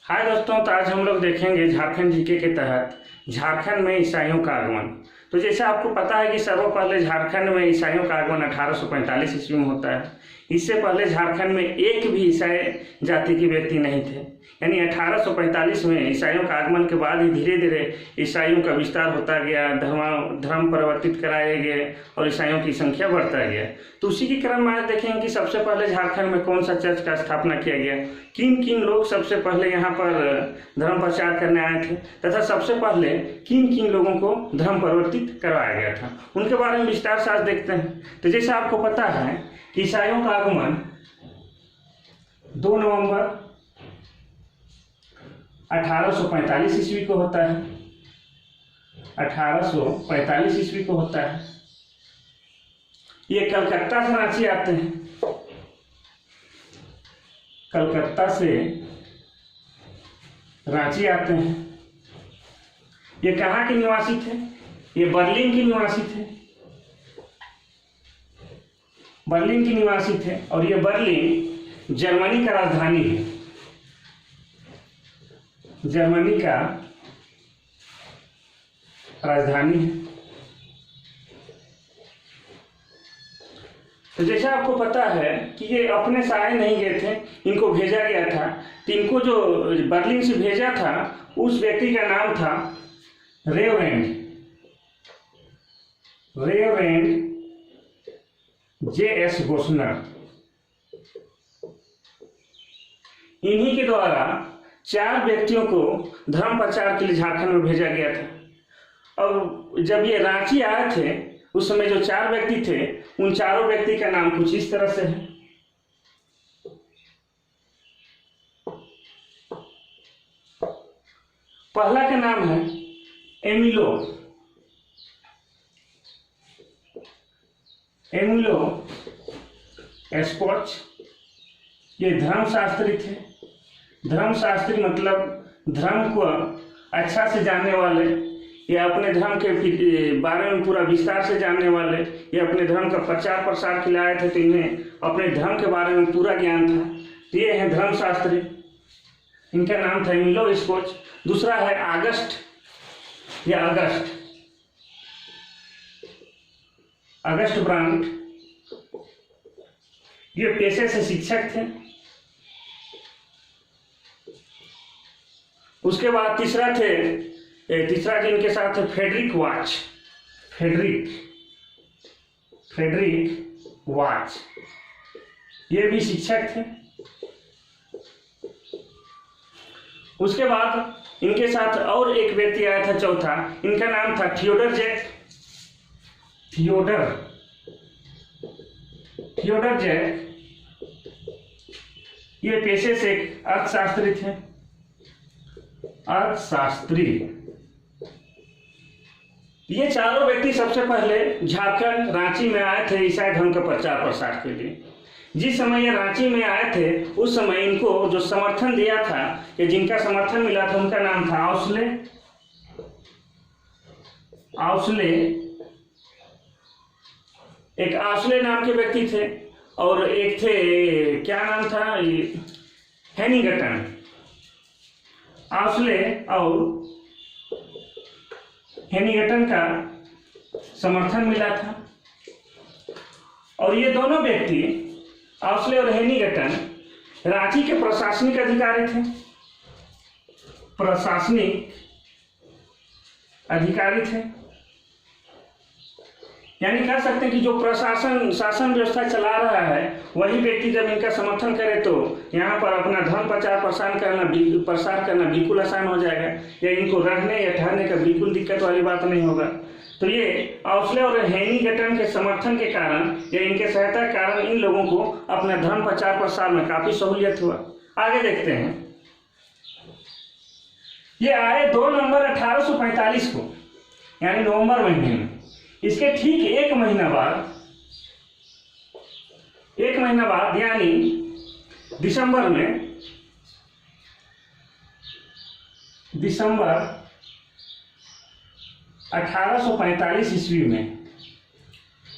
हाय दोस्तों, तो आज हम लोग देखेंगे झारखंड जीके के तहत झारखंड में ईसाइयों का आगमन। तो जैसे आपको पता है कि सर्वपहले झारखंड में ईसाइयों का आगमन 1845 ईस्वी में होता है। इससे पहले झारखंड में एक भी ईसाई जाति के व्यक्ति नहीं थे। यानी 1845 में ईसाइयों का आगमन के बाद ही धीरे धीरे ईसाइयों का विस्तार होता गया, धर्म परिवर्तित कराए गए और ईसाइयों की संख्या बढ़ता गया। तो उसी के क्रम में आज देखेंगे कि सबसे पहले झारखंड में कौन सा चर्च का स्थापना किया गया, किन किन लोग सबसे पहले यहाँ पर धर्म प्रचार करने आए थे तथा सबसे पहले किन किन लोगों को धर्म परिवर्तित करवाया गया था, उनके बारे में विस्तार से आज देखते हैं। तो जैसे आपको पता है कि ईसाइयों का आगमन 2 नवंबर 1845 ईस्वी को होता है। 1845 ईस्वी को होता है। ये कलकत्ता से रांची आते हैं। कलकत्ता से रांची आते हैं। ये कहाँ के निवासी थे? ये बर्लिन के निवासी थे। बर्लिन के निवासी थे और ये बर्लिन जर्मनी का राजधानी है। जर्मनी का राजधानी है। तो जैसा आपको पता है कि ये अपने से आए नहीं गए थे, इनको भेजा गया था। तो इनको जो बर्लिन से भेजा था उस व्यक्ति का नाम था रेवरेंड J.S. गोस्नर। इन्हीं के द्वारा 4 व्यक्तियों को धर्म प्रचार के लिए झारखंड में भेजा गया था। और जब ये रांची आए थे उस समय जो 4 व्यक्ति थे उन चारों व्यक्ति का नाम कुछ इस तरह से है। पहला का नाम है एमिलो एस्कॉच। ये धर्मशास्त्री थे। धर्मशास्त्री मतलब धर्म को अच्छा से जानने वाले, ये अपने धर्म के बारे में पूरा विस्तार से जानने वाले। ये अपने धर्म का प्रचार प्रसार के लिए आए थे, तो इन्हें अपने धर्म के बारे में पूरा ज्ञान था। तो ये हैं धर्मशास्त्री। इनका नाम था एमिलो एस्कॉच। दूसरा है अगस्ट या अगस्ट ब्रांट। ये पेशे से शिक्षक थे। उसके बाद तीसरा जिनके साथ थे फ्रेडरिक वाच। ये भी शिक्षक थे। उसके बाद इनके साथ और एक व्यक्ति आया था चौथा। इनका नाम था थियोडर जैक। ये पेशे से अर्थशास्त्री थे। ये चारों व्यक्ति सबसे पहले झारखंड रांची में आए थे ईसाई धर्म का प्रचार प्रसार के लिए। जिस समय ये रांची में आए थे उस समय इनको जो समर्थन दिया था या जिनका समर्थन मिला था उनका नाम था आउसले। एक आउसले नाम के व्यक्ति थे और एक थे, क्या नाम था, हेनिंगटन। आउसले और हेनिंगटन का समर्थन मिला था। और ये दोनों व्यक्ति आउसले और हेनिंगटन रांची के प्रशासनिक अधिकारी थे। यानी कह सकते हैं कि जो शासन व्यवस्था चला रहा है वही व्यक्ति जब इनका समर्थन करे तो यहाँ पर अपना धर्म प्रचार प्रसार करना बिल्कुल आसान हो जाएगा, या इनको रहने या ठहरने का बिल्कुल दिक्कत वाली बात नहीं होगा। तो ये आउसले और हेनिंगटन के समर्थन के कारण या इनके सहायता के कारण इन लोगों को अपना धर्म प्रचार प्रसार में काफी सहूलियत हुआ। आगे देखते हैं। ये आए 2 नवंबर 1845 को, यानी नवंबर महीने में। इसके ठीक एक महीना बाद यानी दिसंबर 1845 ईस्वी में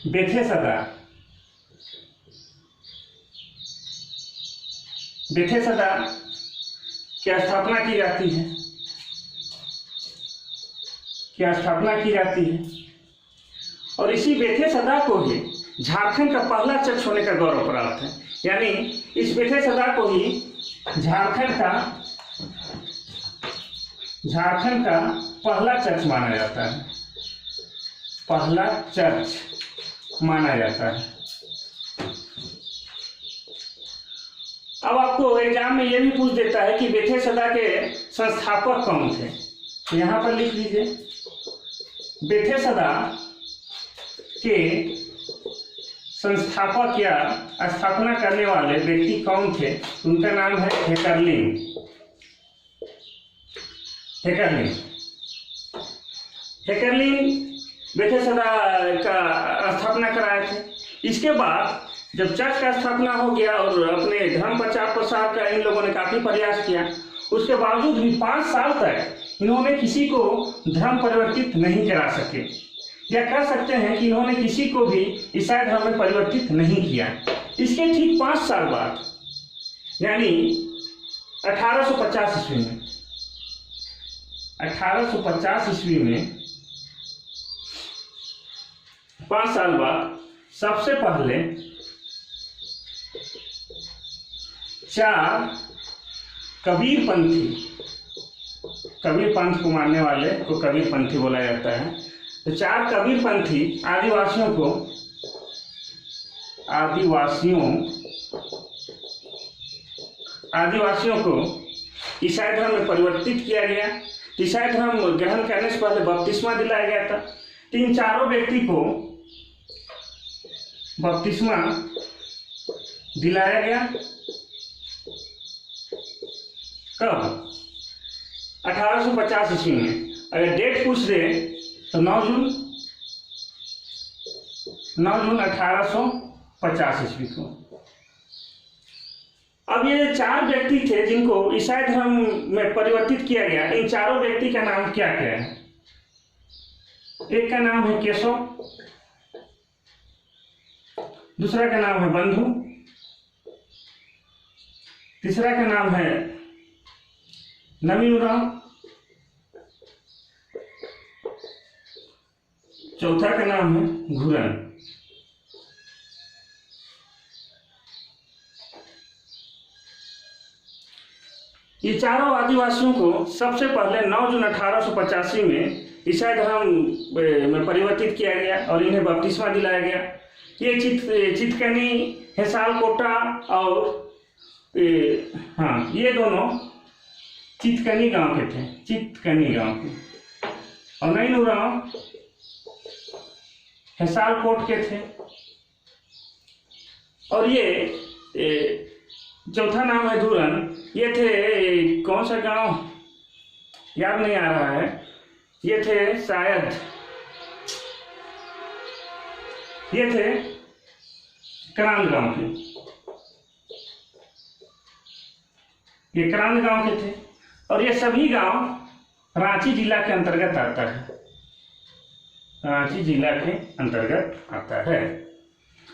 बेथेसदा की स्थापना की जाती है, की स्थापना की जाती है। और इसी बेथे सदा को ही झारखंड का पहला चर्च होने का गौरव प्राप्त है। यानी इस बेथे सदा को ही झारखंड का पहला चर्च माना जाता है, पहला चर्च माना जाता है। अब आपको एग्जाम में यह भी पूछ देता है कि बेथे सदा के संस्थापक कौन थे, तो यहां पर लिख लीजिए बेथे सदा के संस्थापक या स्थापना करने वाले व्यक्ति कौन थे। उनका नाम है हेकरलिंग। हेकरलिंग बेथे सदा का स्थापना कराए थे। इसके बाद जब चर्च का स्थापना हो गया और अपने धर्म प्रचार प्रसार का इन लोगों ने काफी प्रयास किया, उसके बावजूद भी 5 साल तक इन्होंने किसी को धर्म परिवर्तित नहीं करा सके, या कह सकते हैं कि इन्होंने किसी को भी ईसाई धर्म में परिवर्तित नहीं किया। इसके ठीक 5 साल बाद यानी 1850 ईस्वी में 5 साल बाद सबसे पहले 4 कबीर पंथ को मानने वाले को कबीर पंथी बोला जाता है। तो 4 कबीर पंथी आदिवासियों को ईसाई धर्म में परिवर्तित किया गया। ईसाई धर्म ग्रहण करने से पहले बपतिस्मा दिलाया गया था। तो इन चारों व्यक्ति को बपतिस्मा दिलाया गया कब? 1850 ईस्वी में। अगर डेट पूछ दे तो 9 जून 1850 ईस्वी को। अब ये 4 व्यक्ति थे जिनको ईसाई धर्म में परिवर्तित किया गया। इन चारों व्यक्ति का नाम क्या क्या है? एक का नाम है केशव, दूसरा का नाम है बंधु, तीसरा का नाम है नवीनराव, चौथा का नाम है घुरन। ये चारों आदिवासियों को सबसे पहले 9 जून 1885 में ईसाई धर्म में परिवर्तित किया गया और इन्हें बपतिस्मा दिलाया गया। ये चितकनी, हेसालकोटा और ये दोनों चितकनी गांव के थे, चितकनी गांव के। और नईनुराव हेसालकोट के थे। और ये चौथा नाम है धुरन। ये थे कौन सा गांव याद नहीं आ रहा है, ये थे शायद ये थे क्रांत गांव के, ये क्रांत गांव के थे। और ये सभी गांव रांची जिला के अंतर्गत आता है, रांची जिला के अंतर्गत आता है।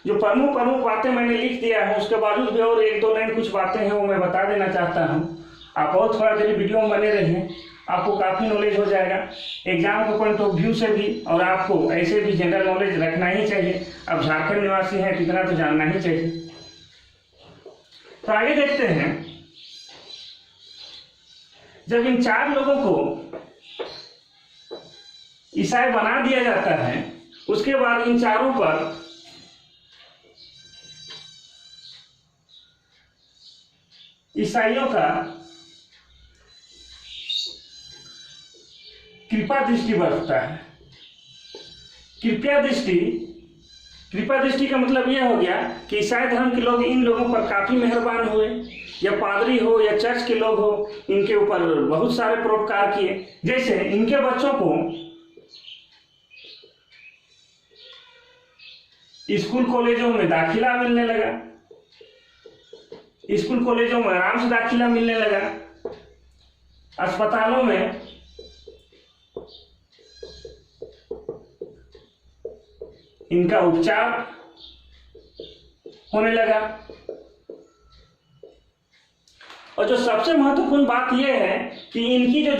जो प्रमुख बातें मैंने लिख दिया है, उसके बावजूद भी और 1-2 लाइन कुछ बातें हैं वो मैं बता देना चाहता हूँ। आप और थोड़ा देर वीडियो में बने रहिए, आपको काफ़ी नॉलेज हो जाएगा एग्जाम के पॉइंट ऑफ व्यू से भी। और आपको ऐसे भी जनरल नॉलेज रखना ही चाहिए। अब झारखंड निवासी हैं, कितना तो जानना ही चाहिए। तो आगे देखते हैं। जब इन 4 लोगों को ईसाई बना दिया जाता है, उसके बाद इन चारों पर ईसाइयों का कृपा दृष्टि बरतता है। कृपा दृष्टि का मतलब यह हो गया कि ईसाई धर्म के लोग इन लोगों पर काफी मेहरबान हुए, या पादरी हो या चर्च के लोग हो, इनके ऊपर बहुत सारे परोपकार किए। जैसे इनके बच्चों को स्कूल कॉलेजों में दाखिला मिलने लगा, स्कूल कॉलेजों में आराम से दाखिला मिलने लगा, अस्पतालों में इनका उपचार होने लगा। और जो सबसे महत्वपूर्ण बात यह है कि इनकी जो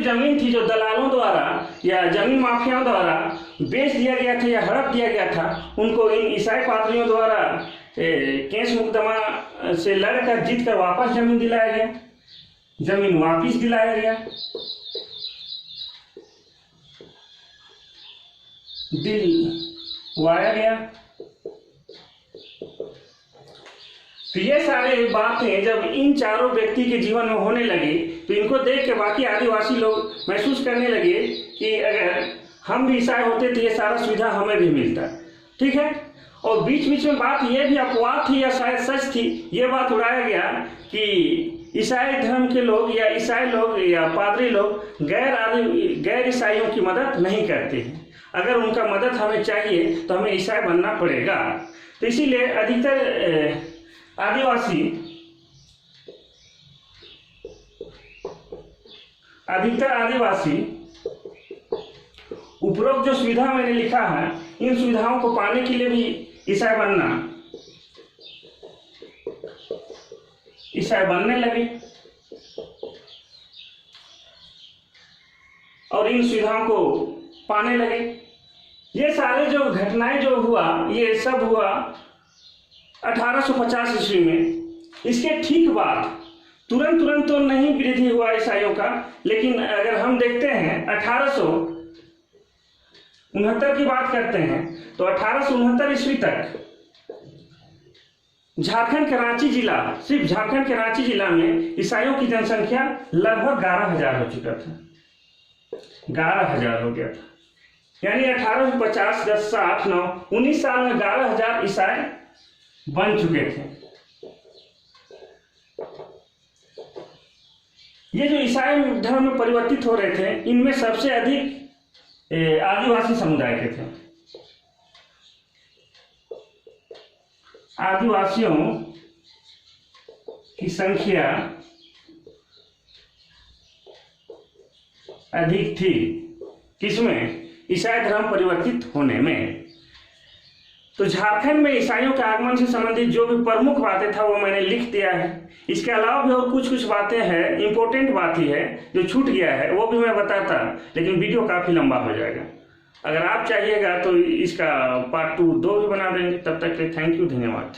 जमीन थी जो दलालों द्वारा या जमीन माफियाओं द्वारा बेच दिया गया था या हड़प दिया गया था, उनको इन ईसाई पादरियों द्वारा केस मुकदमा से लड़कर जीत कर वापस जमीन दिलाया गया, जमीन वापस दिलाया गया, दिलवाया गया। तो ये सारे बातें जब इन चारों व्यक्ति के जीवन में होने लगी तो इनको देख के बाकी आदिवासी लोग महसूस करने लगे कि अगर हम भी ईसाई होते तो ये सारा सुविधा हमें भी मिलता। ठीक है। और बीच बीच में बात ये भी अपवाद थी या शायद सच थी, ये बात उड़ाया गया कि ईसाई धर्म के लोग या ईसाई लोग या पादरी लोग गैर ईसाइयों की मदद नहीं करते हैं। अगर उनका मदद हमें चाहिए तो हमें ईसाई बनना पड़ेगा। तो इसीलिए अधिकतर आदिवासी उपरोक्त जो सुविधा मैंने लिखा है, इन सुविधाओं को पाने के लिए भी ईसाई बनने लगे और इन सुविधाओं को पाने लगे। ये सारे जो घटनाएं जो हुआ, ये सब हुआ 1850 ईस्वी में। इसके ठीक बाद तुरंत तो नहीं वृद्धि हुआ ईसाइयों का, लेकिन अगर हम देखते हैं 1869 की बात करते हैं तो 1869 ईस्वी तक झारखंड के रांची जिला, सिर्फ झारखंड के रांची जिला में ईसाइयों की जनसंख्या लगभग 11,000 हो चुका था, 11,000 हो गया था। यानी 1850, 10, 8, 9, 19 साल में 11,000 ईसाई बन चुके थे। ये जो ईसाई धर्म में परिवर्तित हो रहे थे, इनमें सबसे अधिक आदिवासी समुदाय के थे। आदिवासियों की संख्या अधिक थी किसमें? ईसाई धर्म परिवर्तित होने में। तो झारखंड में ईसाइयों के आगमन से संबंधित जो भी प्रमुख बातें था वो मैंने लिख दिया है। इसके अलावा भी और कुछ बातें हैं, इंपॉर्टेंट बात ही है जो छूट गया है, वो भी मैं बताता, लेकिन वीडियो काफ़ी लंबा हो जाएगा। अगर आप चाहिएगा तो इसका पार्ट 2 भी बना देंगे। तब तक के लिए थैंक यू, धन्यवाद।